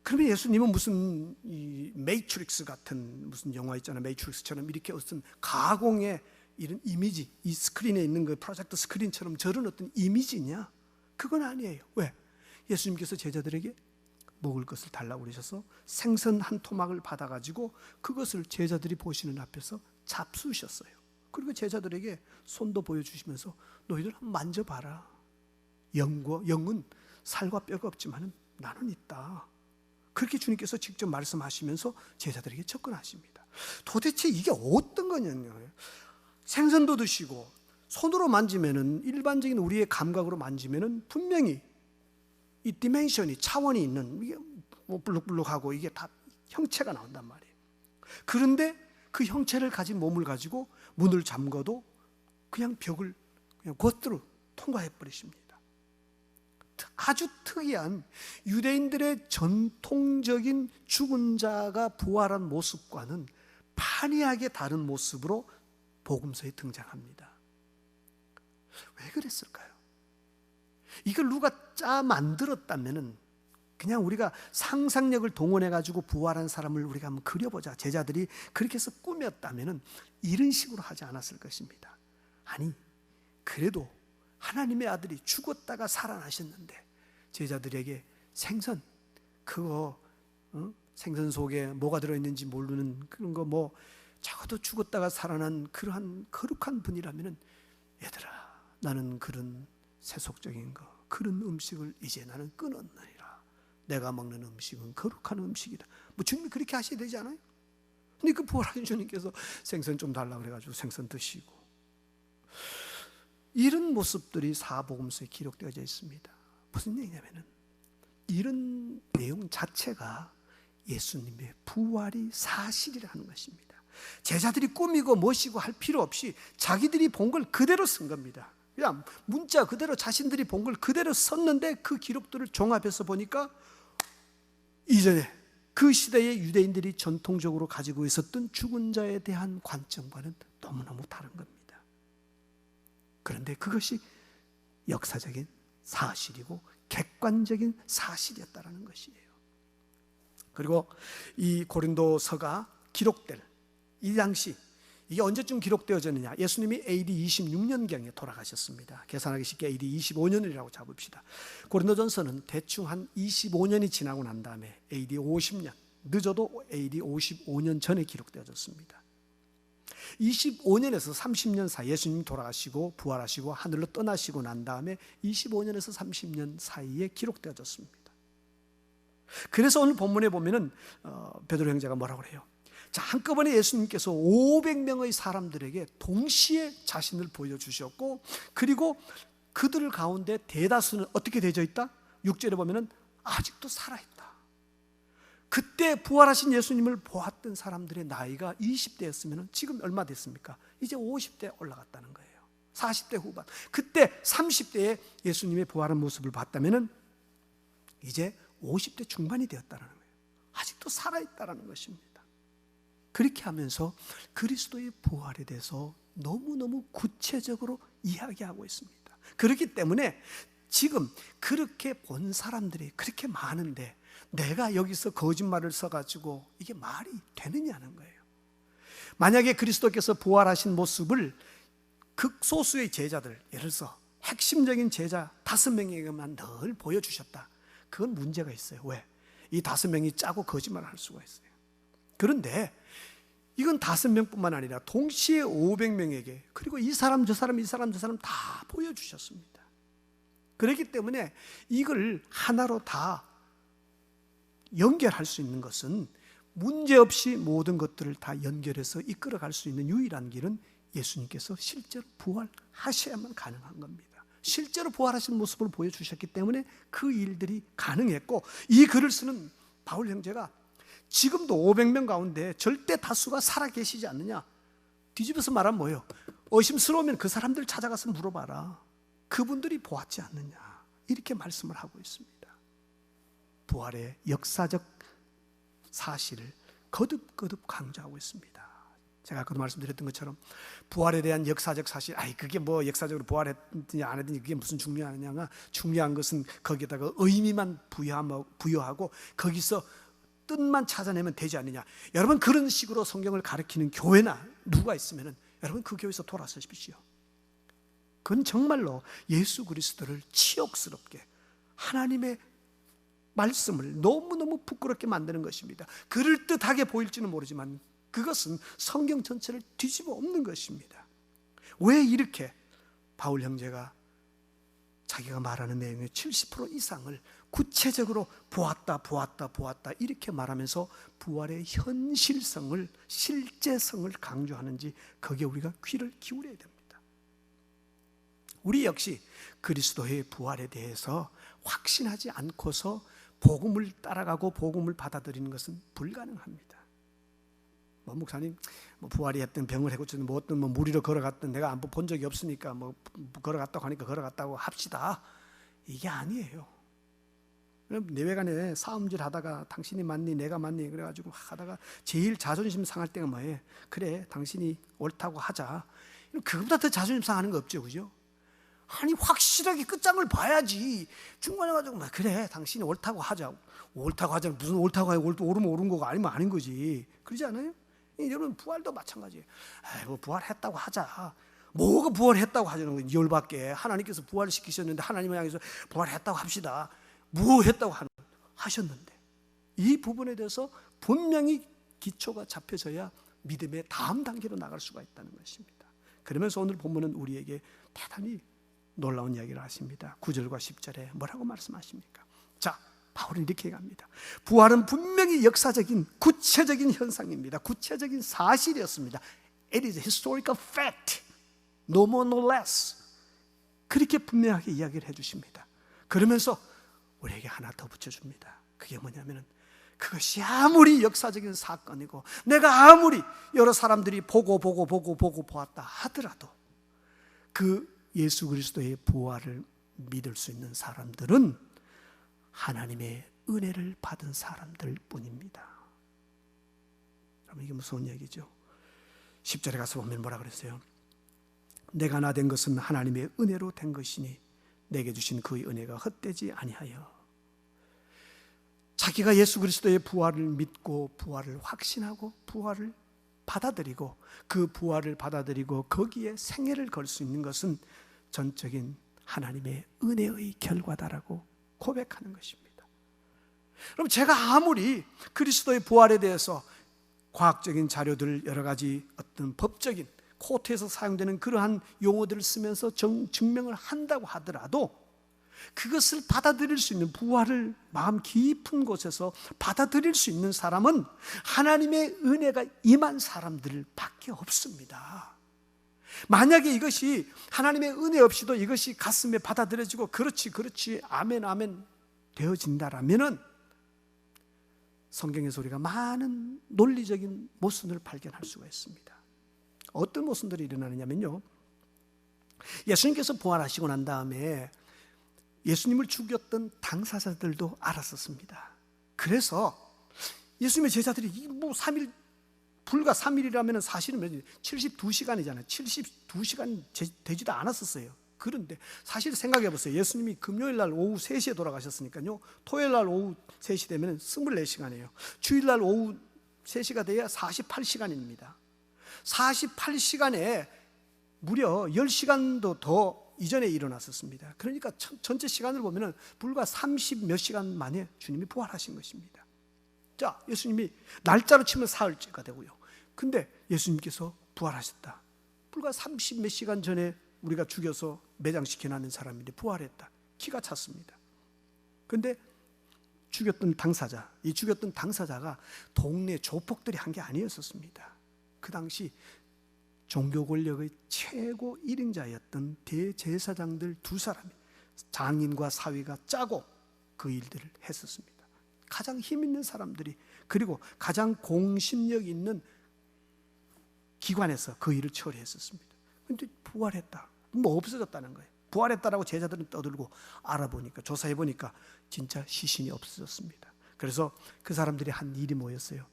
그러면 예수님은 무슨 이 매트릭스 같은 무슨 영화 있잖아요. 매트릭스처럼 이렇게 어떤 가공의 이런 이미지, 이 스크린에 있는 그 프로젝터 스크린처럼 저런 어떤 이미지냐? 그건 아니에요. 왜? 예수님께서 제자들에게 먹을 것을 달라고 그러셔서 생선 한 토막을 받아가지고 그것을 제자들이 보시는 앞에서 잡수셨어요. 그리고 제자들에게 손도 보여주시면서 너희들 한번 만져봐라. 영은 살과 뼈가 없지만 나는 있다. 그렇게 주님께서 직접 말씀하시면서 제자들에게 접근하십니다. 도대체 이게 어떤 거냐고요. 생선도 드시고 손으로 만지면은, 일반적인 우리의 감각으로 만지면은 분명히 이 디멘션이, 차원이 있는, 이게 뭐 불룩불룩하고 이게 다 형체가 나온단 말이에요. 그런데 그 형체를 가진 몸을 가지고 문을 잠궈도 그냥 벽을 그냥 곧으로 통과해 버리십니다. 아주 특이한 유대인들의 전통적인 죽은 자가 부활한 모습과는 판이하게 다른 모습으로 복음서에 등장합니다. 왜 그랬을까요? 이걸 누가 짜 만들었다면은 그냥 우리가 상상력을 동원해 가지고 부활한 사람을 우리가 한번 그려보자, 제자들이 그렇게 해서 꾸몄다면은 이런 식으로 하지 않았을 것입니다. 아니, 그래도 하나님의 아들이 죽었다가 살아나셨는데 제자들에게 생선, 그거 생선 속에 뭐가 들어있는지 모르는 그런 거, 뭐 적어도 죽었다가 살아난 그러한 거룩한 분이라면, 얘들아 나는 그런 세속적인 거, 그런 음식을 이제 나는 끊었느니라. 내가 먹는 음식은 거룩한 음식이다. 뭐 주님이 그렇게 하셔야 되지 않아요? 근데 그 부활하신 주님께서 생선 좀 달라고 그래가지고 생선 드시고, 이런 모습들이 사복음서에 기록되어져 있습니다. 무슨 얘기냐면은 이런 내용 자체가 예수님의 부활이 사실이라는 것입니다. 제자들이 꾸미고 멋이고 할 필요 없이 자기들이 본 걸 그대로 쓴 겁니다. 그냥 문자 그대로 자신들이 본 걸 그대로 썼는데 그 기록들을 종합해서 보니까 이전에 그 시대의 유대인들이 전통적으로 가지고 있었던 죽은 자에 대한 관점과는 너무너무 다른 겁니다. 그런데 그것이 역사적인 사실이고 객관적인 사실이었다는 것이에요. 그리고 이 고린도서가 기록될 이 당시, 이게 언제쯤 기록되어졌느냐? 예수님이 AD 26년경에 돌아가셨습니다. 계산하기 쉽게 AD 25년이라고 잡읍시다. 고린도전서는 대충 한 25년이 지나고 난 다음에 AD 50년, 늦어도 AD 55년 전에 기록되어졌습니다. 25년에서 30년 사이, 예수님이 돌아가시고 부활하시고 하늘로 떠나시고 난 다음에 25년에서 30년 사이에 기록되어졌습니다. 그래서 오늘 본문에 보면은 베드로 형제가 뭐라고 그래요? 자, 한꺼번에 예수님께서 500명의 사람들에게 동시에 자신을 보여주셨고, 그리고 그들 가운데 대다수는 어떻게 되어져 있다? 6절에 보면은 아직도 살아있다. 그때 부활하신 예수님을 보았던 사람들의 나이가 20대였으면 지금 얼마 됐습니까? 이제 50대 올라갔다는 거예요. 40대 후반. 그때 30대에 예수님의 부활한 모습을 봤다면 이제 50대 중반이 되었다는 거예요. 아직도 살아있다는 것입니다. 그렇게 하면서 그리스도의 부활에 대해서 너무너무 구체적으로 이야기하고 있습니다. 그렇기 때문에 지금 그렇게 본 사람들이 그렇게 많은데 내가 여기서 거짓말을 써가지고 이게 말이 되느냐는 거예요. 만약에 그리스도께서 부활하신 모습을 극소수의 제자들, 예를 들어서 핵심적인 제자 5명에게만 늘 보여주셨다. 그건 문제가 있어요. 왜? 이 5명이 짜고 거짓말을 할 수가 있어요. 그런데 이건 5명뿐만 아니라 동시에 500명에게, 그리고 이 사람 저 사람 이 사람 저 사람 다 보여주셨습니다. 그렇기 때문에 이걸 하나로 다 연결할 수 있는 것은 문제없이 모든 것들을 다 연결해서 이끌어갈 수 있는 유일한 길은 예수님께서 실제로 부활하셔야만 가능한 겁니다. 실제로 부활하신 모습을 보여주셨기 때문에 그 일들이 가능했고, 이 글을 쓰는 바울 형제가 지금도 500명 가운데 절대 다수가 살아계시지 않느냐, 뒤집어서 말하면 뭐예요? 의심스러우면 그 사람들 찾아가서 물어봐라. 그분들이 보았지 않느냐, 이렇게 말씀을 하고 있습니다. 부활의 역사적 사실을 거듭거듭 강조하고 있습니다. 제가 아까도 말씀드렸던 것처럼 부활에 대한 역사적 사실, 그게 뭐 역사적으로 부활했든지 안 했든지 그게 무슨 중요하냐가, 중요한 것은 거기에다가 의미만 부여하고 거기서 뜻만 찾아내면 되지 않느냐. 여러분, 그런 식으로 성경을 가르치는 교회나 누가 있으면 여러분 그 교회에서 돌아서십시오. 그건 정말로 예수 그리스도를 치욕스럽게, 하나님의 말씀을 너무너무 부끄럽게 만드는 것입니다. 그럴듯하게 보일지는 모르지만 그것은 성경 전체를 뒤집어 엎는 것입니다. 왜 이렇게 바울 형제가 자기가 말하는 내용의 70% 이상을 구체적으로 보았다 이렇게 말하면서 부활의 현실성을, 실제성을 강조하는지, 거기에 우리가 귀를 기울여야 됩니다. 우리 역시 그리스도의 부활에 대해서 확신하지 않고서 복음을 따라가고 복음을 받아들이는 것은 불가능합니다. 목사님, 부활이 했든 병을 해고쳤든 뭐 어떤 무리로 걸어갔든 내가 안 본 적이 없으니까 걸어갔다고 하니까 걸어갔다고 합시다. 이게 아니에요. 내외간에 싸움질 하다가 당신이 맞니 내가 맞니 그래가지고 하다가 제일 자존심 상할 때가 뭐예요? 그래, 당신이 옳다고 하자. 그거보다 더 자존심 상하는 거 없죠, 그죠? 아니, 확실하게 끝장을 봐야지. 중간에 가지고 그래, 당신이 옳다고 하자. 옳다고 하자. 무슨 옳다고 해? 옳으면 옳은 거고 아니면 아닌 거지. 그러지 않아요? 여러분, 부활도 마찬가지예요. 부활했다고 하자. 뭐가 부활했다고 하자는 거예요? 열받게. 하나님께서 부활시키셨는데 하나님을 향해서 부활했다고 합시다. 뭐 했다고 하셨는데, 이 부분에 대해서 분명히 기초가 잡혀져야 믿음의 다음 단계로 나갈 수가 있다는 것입니다. 그러면서 오늘 본문은 우리에게 대단히 놀라운 이야기를 하십니다. 9절과 10절에 뭐라고 말씀하십니까? 자, 바울은 이렇게 얘기합니다. 부활은 분명히 역사적인 구체적인 현상입니다. 구체적인 사실이었습니다. It is a historical fact. No more, no less. 그렇게 분명하게 이야기를 해주십니다. 그러면서 우리에게 하나 더 붙여줍니다. 그게 뭐냐면, 그것이 아무리 역사적인 사건이고 내가 아무리 여러 사람들이 보고 보았다 하더라도 그 예수 그리스도의 부활을 믿을 수 있는 사람들은 하나님의 은혜를 받은 사람들 뿐입니다. 여러분, 이게 무서운 얘기죠. 10절에 가서 보면 뭐라 그랬어요? 내가 나 된 것은 하나님의 은혜로 된 것이니 내게 주신 그의 은혜가 헛되지 아니하여. 자기가 예수 그리스도의 부활을 믿고 부활을 확신하고 부활을 받아들이고 그 부활을 받아들이고 거기에 생애를 걸 수 있는 것은 전적인 하나님의 은혜의 결과다라고 고백하는 것입니다. 그럼 제가 아무리 그리스도의 부활에 대해서 과학적인 자료들, 여러 가지 어떤 법적인 코트에서 사용되는 그러한 용어들을 쓰면서 증명을 한다고 하더라도 그것을 받아들일 수 있는, 부활을 마음 깊은 곳에서 받아들일 수 있는 사람은 하나님의 은혜가 임한 사람들밖에 없습니다. 만약에 이것이 하나님의 은혜 없이도 이것이 가슴에 받아들여지고 그렇지 아멘 아멘 되어진다라면은 성경에서 우리가 많은 논리적인 모순을 발견할 수가 있습니다. 어떤 모순들이 일어나느냐면요, 예수님께서 부활하시고 난 다음에 예수님을 죽였던 당사자들도 알았었습니다. 그래서 예수님의 제자들이 뭐 3일, 불과 3일이라면 사실은 72시간이잖아요. 72시간 되지도 않았었어요. 그런데 사실 생각해 보세요. 예수님이 금요일 날 오후 3시에 돌아가셨으니까요, 토요일 날 오후 3시 되면 24시간이에요. 주일 날 오후 3시가 돼야 48시간입니다. 48시간에 무려 10시간도 더 이전에 일어났었습니다. 그러니까 전체 시간을 보면 불과 30 몇 시간 만에 주님이 부활하신 것입니다. 자, 예수님이 날짜로 치면 사흘째가 되고요. 근데 예수님께서 부활하셨다. 불과 30 몇 시간 전에 우리가 죽여서 매장시켜놨는 사람인데 부활했다. 기가 찼습니다. 근데 죽였던 당사자, 이 죽였던 당사자가 동네 조폭들이 한 게 아니었었습니다. 그 당시 종교 권력의 최고 일행자였던 대제사장들 2사람이, 장인과 사위가 짜고 그 일들을 했었습니다. 가장 힘 있는 사람들이, 그리고 가장 공신력 있는 기관에서 그 일을 처리했었습니다. 근데 부활했다, 뭐 없어졌다는 거예요. 부활했다라고 제자들은 떠들고 알아보니까, 조사해보니까 진짜 시신이 없어졌습니다. 그래서 그 사람들이 한 일이 뭐였어요?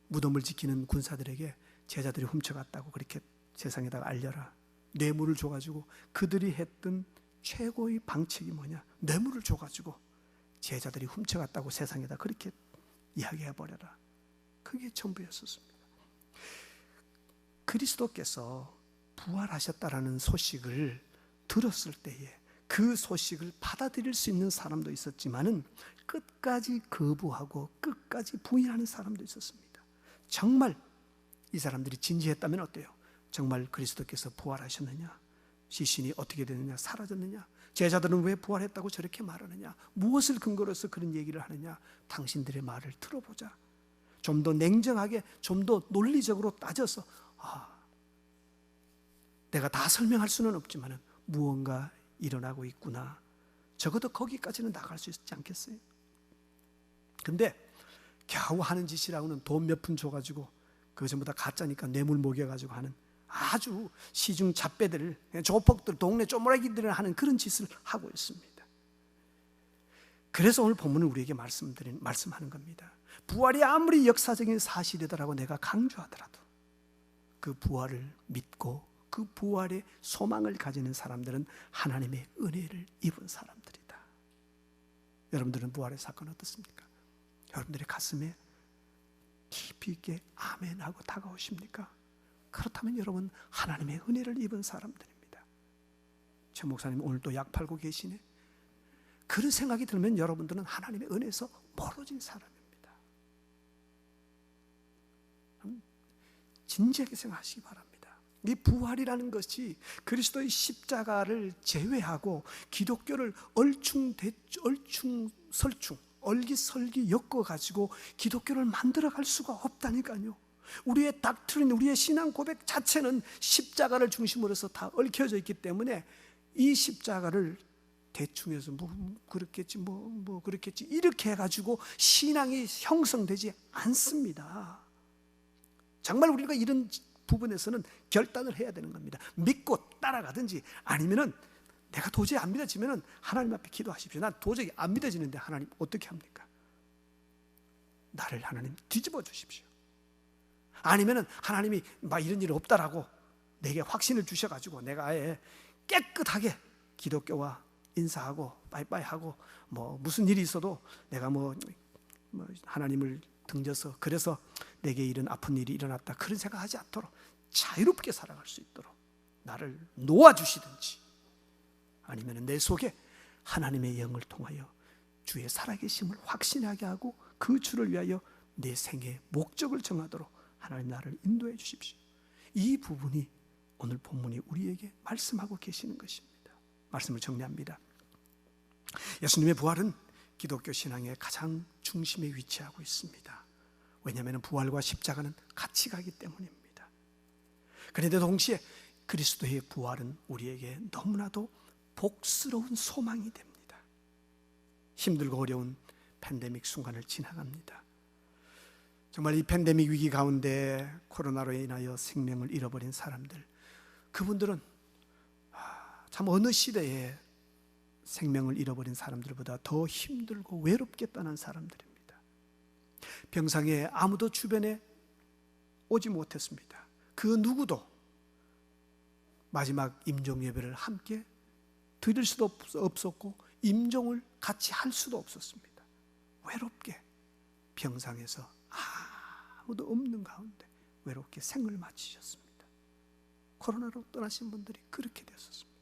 무덤을 지키는 군사들에게 제자들이 훔쳐갔다고 그렇게 세상에다가 알려라. 뇌물을 줘가지고, 그들이 했던 최고의 방책이 뭐냐? 뇌물을 줘가지고 제자들이 훔쳐갔다고 세상에다 그렇게 이야기해버려라. 그게 전부였었습니다. 그리스도께서 부활하셨다라는 소식을 들었을 때에 그 소식을 받아들일 수 있는 사람도 있었지만은 끝까지 거부하고 끝까지 부인하는 사람도 있었습니다. 정말 이 사람들이 진지했다면 어때요? 정말 그리스도께서 부활하셨느냐? 시신이 어떻게 되느냐? 사라졌느냐? 제자들은 왜 부활했다고 저렇게 말하느냐? 무엇을 근거로 해서 그런 얘기를 하느냐? 당신들의 말을 들어보자. 좀 더 냉정하게, 좀 더 논리적으로 따져서, 내가 다 설명할 수는 없지만 무언가 일어나고 있구나. 적어도 거기까지는 나갈 수 있지 않겠어요? 근데 겨우 하는 짓이라고는 돈 몇 푼 줘가지고, 그거 전부 다 가짜니까 뇌물 먹여가지고 하는 아주 시중 잡배들, 조폭들, 동네 쪼무라기들을 하는 그런 짓을 하고 있습니다. 그래서 오늘 본문은 우리에게 말씀하는 겁니다. 부활이 아무리 역사적인 사실이다라고 내가 강조하더라도 그 부활을 믿고 그 부활의 소망을 가지는 사람들은 하나님의 은혜를 입은 사람들이다. 여러분들은 부활의 사건 어떻습니까? 여러분들의 가슴에 깊이 있게 아멘하고 다가오십니까? 그렇다면 여러분 하나님의 은혜를 입은 사람들입니다. 최 목사님 오늘 또 약 팔고 계시네. 그런 생각이 들면 여러분들은 하나님의 은혜에서 멀어진 사람입니다. 진지하게 생각하시기 바랍니다. 이 부활이라는 것이 그리스도의 십자가를 제외하고 기독교를 얼기설기 엮어가지고 기독교를 만들어갈 수가 없다니까요. 우리의 닥트린, 우리의 신앙 고백 자체는 십자가를 중심으로 해서 다 얽혀져 있기 때문에 이 십자가를 대충 해서 그렇겠지 그렇겠지 이렇게 해가지고 신앙이 형성되지 않습니다. 정말 우리가 이런 부분에서는 결단을 해야 되는 겁니다. 믿고 따라가든지 아니면은 내가 도저히 안 믿어지면은 하나님 앞에 기도하십시오. 난 도저히 안 믿어지는데 하나님 어떻게 합니까? 나를 하나님 뒤집어 주십시오. 아니면은 하나님이 막 이런 일 없다라고 내게 확신을 주셔가지고 내가 아예 깨끗하게 기독교와 인사하고 빠이빠이하고 뭐 무슨 일이 있어도 내가 뭐 하나님을 등져서 그래서 내게 이런 아픈 일이 일어났다 그런 생각하지 않도록 자유롭게 살아갈 수 있도록 나를 놓아주시든지 아니면 내 속에 하나님의 영을 통하여 주의 살아계심을 확신하게 하고 그 주를 위하여 내 생애의 목적을 정하도록 하나님 나를 인도해 주십시오. 이 부분이 오늘 본문이 우리에게 말씀하고 계시는 것입니다. 말씀을 정리합니다. 예수님의 부활은 기독교 신앙의 가장 중심에 위치하고 있습니다. 왜냐하면 부활과 십자가는 같이 가기 때문입니다. 그런데 동시에 그리스도의 부활은 우리에게 너무나도 복스러운 소망이 됩니다. 힘들고 어려운 팬데믹 순간을 지나갑니다. 정말 이 팬데믹 위기 가운데 코로나로 인하여 생명을 잃어버린 사람들, 그분들은 참 어느 시대에 생명을 잃어버린 사람들보다 더 힘들고 외롭게 떠난 사람들입니다. 병상에 아무도 주변에 오지 못했습니다. 그 누구도 마지막 임종 예배를 함께 드릴 수도 없었고 임종을 같이 할 수도 없었습니다. 외롭게 병상에서 아무도 없는 가운데 외롭게 생을 마치셨습니다. 코로나로 떠나신 분들이 그렇게 되었습니다.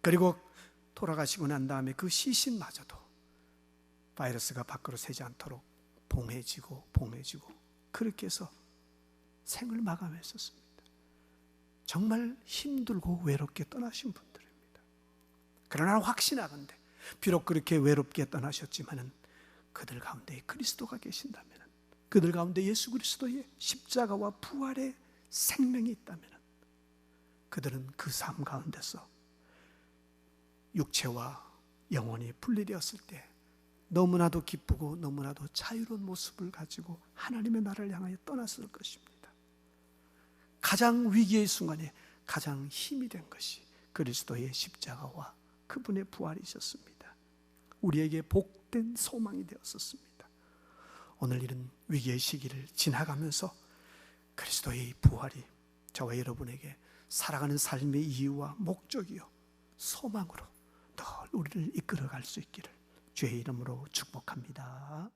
그리고 돌아가시고 난 다음에 그 시신마저도 바이러스가 밖으로 새지 않도록 봉해지고 그렇게 해서 생을 마감했었습니다. 정말 힘들고 외롭게 떠나신 분들입니다. 그러나 확신하건대 비록 그렇게 외롭게 떠나셨지만은 그들 가운데 그리스도가 계신다면, 그들 가운데 예수 그리스도의 십자가와 부활의 생명이 있다면 그들은 그 삶 가운데서 육체와 영혼이 분리되었을 때 너무나도 기쁘고 너무나도 자유로운 모습을 가지고 하나님의 나라를 향하여 떠났을 것입니다. 가장 위기의 순간에 가장 힘이 된 것이 그리스도의 십자가와 그분의 부활이셨습니다. 우리에게 복된 소망이 되었었습니다. 오늘 이런 위기의 시기를 지나가면서 그리스도의 부활이 저와 여러분에게 살아가는 삶의 이유와 목적이요 소망으로 늘 우리를 이끌어갈 수 있기를 주의 이름으로 축복합니다.